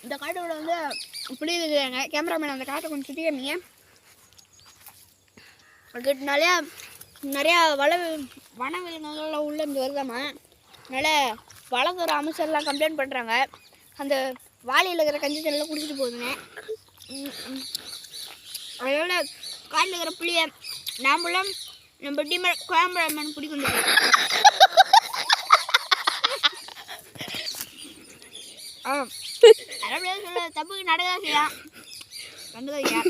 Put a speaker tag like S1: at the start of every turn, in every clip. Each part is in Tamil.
S1: இந்த காட்டோட வந்து இப்படி இருக்குங்க. கேமராமேன் அந்த காட்டை கொஞ்சம் சுற்றி காமிங்க. அதுக்கு நிறையா வனவிலங்குகள் உள்ள இருந்து வருதாமா. அதனால் வளர்க்குற அமைச்சர்லாம் கம்ப்ளைண்ட் பண்ணுறாங்க. அந்த வாளியில் இருக்கிற கஞ்சி தண்ணியெல்லாம் குடிச்சிட்டு போகுதுங்க. அதனால் காட்டில் இருக்கிற புளியை நாமளும் நம்ம டீம் கேமராமேன் பிடிக்கும். தப்புக்கு நடக்கதான் செய்யலாம், கண்டுதான் ஐயா.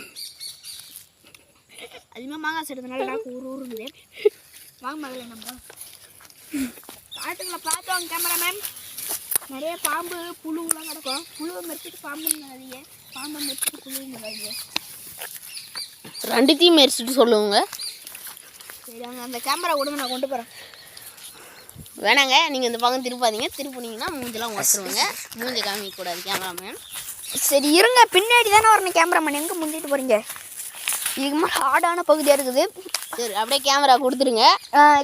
S1: அதிகமாக மாங்காய் செடுறதுனால எனக்கு ஊருங்குது. வாங்க முதல்ல நம்ம காட்டுக்குள்ள பார்த்தோம் கேமராமேன். நிறைய பாம்பு புழுலாம் கிடக்கும். புழுவை மெரிச்சிட்டு பாம்புன்னு நிறைய, பாம்பை மெரிச்சிட்டு புழுவுங்க நிறைய.
S2: ரெண்டுத்தையும் மெரிச்சிட்டு சொல்லுவோங்க.
S1: சரி, அங்கே அந்த கேமரா கொடுங்க, நான் கொண்டு போகிறேன்.
S2: வேணாங்க, நீங்கள் இந்த பக்கம் திருப்பாதீங்க. திருப்பினீங்கன்னா மூஞ்செல்லாம் ஒட்டுருவாங்க. மூஞ்சை காமிக்கக்கூடாது கேமராமேன்.
S1: சரி இருங்க, பின்னாடி தானே வரணும் கேமராமேன். எங்கே முந்திட்டு போகிறீங்க? இதுக்கு மேலே ஹார்டான பகுதியாக இருக்குது.
S2: சரி, அப்படியே கேமரா கொடுத்துருங்க.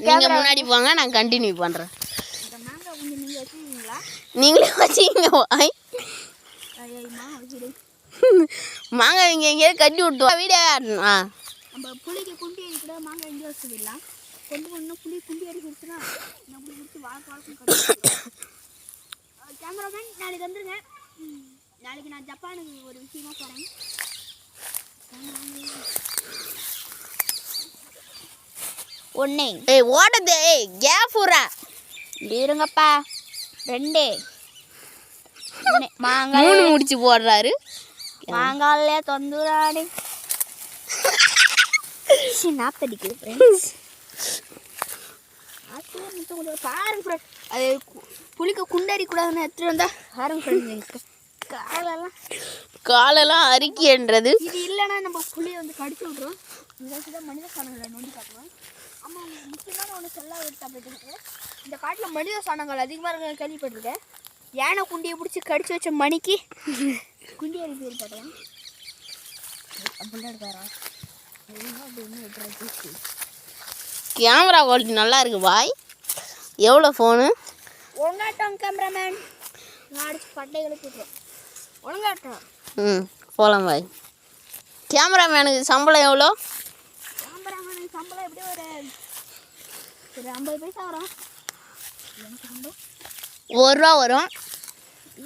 S2: நீங்கள் முன்னாடி போங்க, நான் கண்டினியூ பண்ணுறேன்.
S1: இந்த மாங்காய் கொஞ்சம் நீங்கள் வச்சுருக்கீங்களா?
S2: நீங்களே வச்சுக்கிங்க. வாய் மாங்காய் இங்கே எங்கேயாவது கட்டி விட்டுவா வீடியோ.
S1: நம்ம புளிக்கு குண்டி அடி கூட மாங்காய் எங்கேயோ வச்சுக்கலாம். கொண்டு போனால் புளி குண்டி அடி கொடுத்துனா நம்ம கொடுத்து வாழ்க்கை கேமராமேன் நாளைக்கு வந்துருங்க. நாளைக்கு நான் ஜப்பானுக்கு ஒரு விஷயமா போகிறேன். ஒன்று
S2: ஏய் ஓடுது, ஏய் கேஃபுரா
S1: இருங்கப்பா. 2 மாங்காய்
S2: 3 முடிச்சு போடுறாரு.
S1: மாங்காயிலே தொந்துராடி நாத்தடிக்குது ஃப்ரெண்ட்ஸ். பாருங்க ஃப்ரெண்ட், அது புளிக்க குண்டடி கூடாதுன்னு எடுத்துகிட்டு வந்தா பாருங்க ஃப்ரெண்ட்ஸ்.
S2: காலெல்லாம் அரிக்கின்றது.
S1: இது இல்லைன்னா நம்ம புளியை வந்து கடிச்சு விட்ருவோம். இதான் மனித சாணங்களை நோண்டி காட்டுவோம். ஆமாம், முக்கியமான ஒன்று சொல்ல விட்டு இந்த காட்டில் மனித சாணங்கள் அதிகமாக இருக்க கேள்விப்பட்டிருக்கேன். யானை குண்டியை பிடிச்சி கடிச்சு வச்ச மணிக்கு குண்டி அடி பேர் போட்டேன். அப்படிலாம் இருக்காரா?
S2: கேமரா குவாலிட்டி நல்லா இருக்கு பாய். எவ்வளோ ஃபோனு?
S1: ஒழுங்காட்டம் கேமராமேன். நான் அடிச்சு பட்டைகளுக்கு விட்டுறேன். ஒழுங்காட்டம்.
S2: போகலாம் பாய். கேமராமேனுக்கு சம்பளம் எவ்வளோ?
S1: கேமராமேனுக்கு சம்பளம் எப்படி ஒரு 50 பைசா வரும். எனக்கு சம்பளம்
S2: 1 ரூபா வரும்.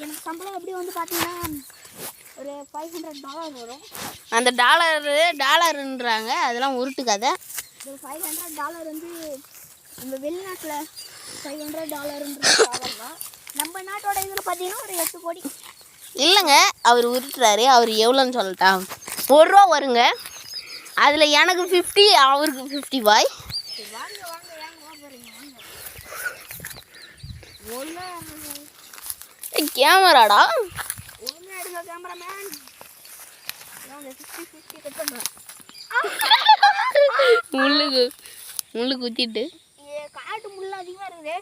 S1: எனக்கு சம்பளம் எப்படி வந்து பார்த்தீங்கன்னா ஒரு $500 வரும்.
S2: அந்த டாலருன்றாங்க, அதெல்லாம் உருட்டுக்காத.
S1: ஒரு $500 வந்து நம்ம வெளிநாட்டில் $500 தான். நம்ம நாட்டோட இதில் பார்த்தீங்கன்னா ஒரு 8 கோடி.
S2: இல்லைங்க, அவர் உருட்டுறாரு. அவர் எவ்வளோன்னு சொல்லட்டா? 1 ரூபா வருங்க. அதில் எனக்கு 50, அவருக்கு 50 பாய்.
S1: வாங்க வாங்க, ஏங்க போகிறீங்க? ஒழுங்கா
S2: கேமராடா
S1: ஒழுங்கா எடுங்க கேமராமேன். 50 கட் பண்ணுறேன்.
S2: முள்ளு குத்திட்டு
S1: காட்டு முள்ள அதிகமாக இருக்குது.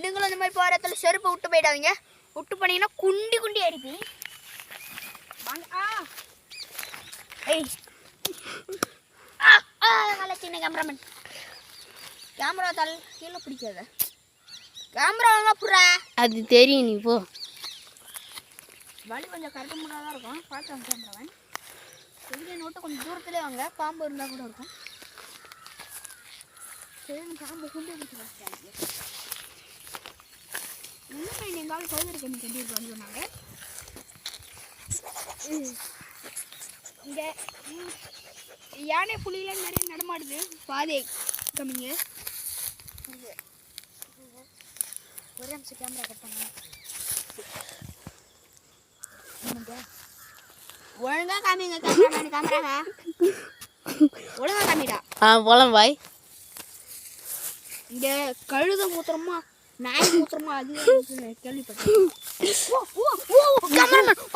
S1: நீங்களும் இந்த மாதிரி போகிற இடத்துல செருப்பை விட்டு போயிடாதீங்க. விட்டு போனீங்கன்னா குண்டி குண்டி அடிப்பி. நல்ல சின்ன கேமராமேன். கேமரா தலை கீழே பிடிக்காத. கேமரா வாங்க புறா.
S2: அது தெரியும், நீ போ.
S1: வலி கொஞ்சம் கரெக்டாக முன்னாக தான் இருக்கும். பார்த்தாங்க கேமராமேன். வெளியே நோட்டை கொஞ்சம் தூரத்துலேயே வாங்க. பாம்பு இருந்தால் கூட இருக்கும். சரி, பாம்பு குண்டு பிடிச்சி வச்சாங்க. என்ன எங்காவது சோதனை பண்ணி கண்டிப்பாக சொன்னாங்க. இங்கே யானை புலியெலாம் நிறைய நடமாடுது. பாதை கம்மிங்க. ஒரே நிமிஷம் கேமரா கட் பண்ணுங்க. ஒழுங்கா காமிங்க கேமரா. ஒழுங்கா காமிடா.
S2: போலாம் பாய்.
S1: இங்கே கழுத மூத்திரமா நாய் மூத்திரமா அதிகம் கேள்விப்பட்டேன்.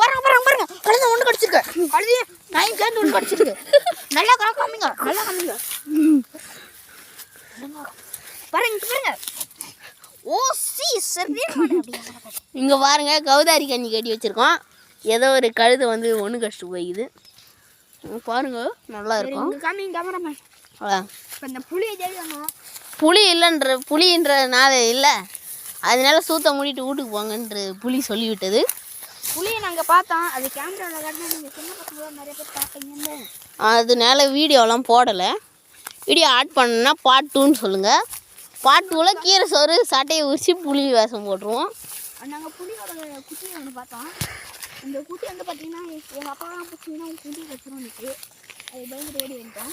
S1: பாருங்க, கழுத ஒன்று கடிச்சிருக்கு. கழுதையே நாய் சேர்ந்து ஒன்று கடிச்சிருக்கு. நல்லா காமிங்க, நல்லா காமிங்க. பாருங்க. ஓ சி சரி.
S2: இங்கே பாருங்க, கௌதாரி கஞ்சி கட்டி வச்சுருக்கோம். ஏதோ ஒரு கழுதை வந்து ஒன்று கடிச்சிட்டு போயிடுது. பாருங்க, நல்லா இருக்கும்.
S1: காமிங்க கேமராமேன். இப்போ இந்த புளியை தேடிக்கணும்.
S2: புளின்றனால இல்லை, அதனால சூத்த மூடிட்டு வீட்டுக்கு போங்கன்ற புளி சொல்லிவிட்டது.
S1: புளியை நாங்கள் பார்த்தோம். அது கேமராவில் காட்டினா நீங்கள் சின்ன பசங்க நிறைய பேர் பார்ப்பீங்கன்னு.
S2: அதனால வீடியோலாம் போடலை. வீடியோ ஆட் பண்ணா பார்ட் 2ன்னு சொல்லுங்கள். பார்ட் 2ல் கீரை சோறு சட்டையை உரிச்சு புளி வேஷம் போட்டுருவோம்.
S1: நாங்கள் புளியோட குட்டியை ஒன்று பார்த்தோம். இந்த குட்டி வந்து பார்த்தீங்கன்னா எங்கள் அப்பாலாம் பிடிச்சிங்கன்னா குட்டி வச்சிரும் எனக்கு. அது பயந்துட்டு ஓடி வந்துட்டோம்.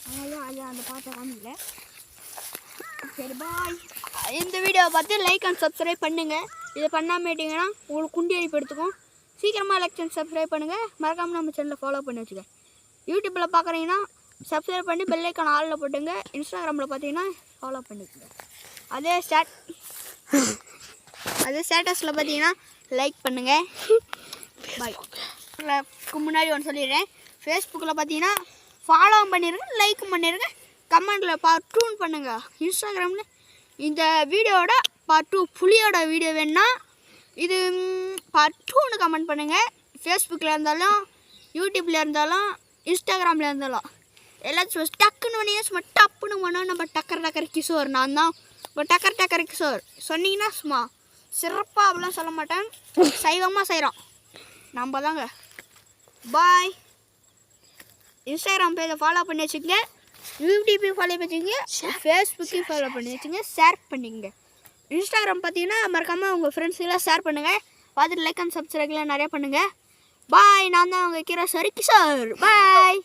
S1: அதனால அது அந்த பாட்டை காமிக்கல. சரி பாய். இந்த வீடியோவை பார்த்து லைக் அண்ட் சப்ஸ்கிரைப் பண்ணுங்கள். இதை பண்ணாமட்டிங்கன்னா உங்களுக்கு குண்டி அரிப்பு எடுத்துக்கும். சீக்கிரமாக லைக் அண்ட் சப்ஸ்கிரைப் பண்ணுங்கள். மறக்காமல் நம்ம சேனலில் ஃபாலோ பண்ணி வச்சுக்க. யூடியூப்பில் பார்க்குறீங்கன்னா சப்ஸ்கிரைப் பண்ணி பெல் ஐக்கான் ஆலில் போட்டுங்க. இன்ஸ்டாகிராமில் பார்த்தீங்கன்னா ஃபாலோ பண்ணிக்கோங்க. அதே ஸ்டேட்டஸில் பார்த்தீங்கன்னா லைக் பண்ணுங்கள். பாய். முன்னாடி ஒன்று சொல்லிடுறேன். ஃபேஸ்புக்கில் பார்த்தீங்கன்னா ஃபாலோ பண்ணிடுங்க, லைக் பண்ணிடுங்க, கமெண்டில் பார்ட் 2 பண்ணுங்கள். இன்ஸ்டாகிராமில் இந்த வீடியோவோட பார்ட் 2 புளியோட வீடியோ வேணுன்னா இது பார்ட் 2ன்னு கமெண்ட் பண்ணுங்கள். ஃபேஸ்புக்கில் இருந்தாலும் யூடியூப்பில் இருந்தாலும் இன்ஸ்டாகிராமில் இருந்தாலும் எல்லாச்சும் டக்குன்னு பண்ணிங்க. சும்மா டப்புன்னு பண்ணோம். நம்ம டக்கர் கிஷோர் நான் தான் இப்போ டக்கர் கிஷோர் சொன்னீங்கன்னா சும்மா சிறப்பாக அப்படிலாம் சொல்ல மாட்டேன். சைவமாக செய்கிறோம் நம்ம தாங்க. பாய். இன்ஸ்டாகிராம் பேஜை ஃபாலோ பண்ணி வச்சுக்கோங்க, யூடியூப்பையும் ஃபாலோ பண்ணி வச்சுக்கோங்க, ஃபேஸ்புக்கையும் ஃபாலோ பண்ணி வச்சுங்க, ஷேர் பண்ணிக்கங்க. இன்ஸ்டாகிராம் பார்த்தீங்கன்னா மறக்காமல் உங்கள் ஃப்ரெண்ட்ஸுக்கெல்லாம் ஷேர் பண்ணுங்கள். பார்த்துட்டு லைக் அண்ட் சப்ஸ்கிரைப்லாம் நிறையா பண்ணுங்கள். பாய். நான் தான் உங்கள் கீரை சரி கிஷோர். பாய்.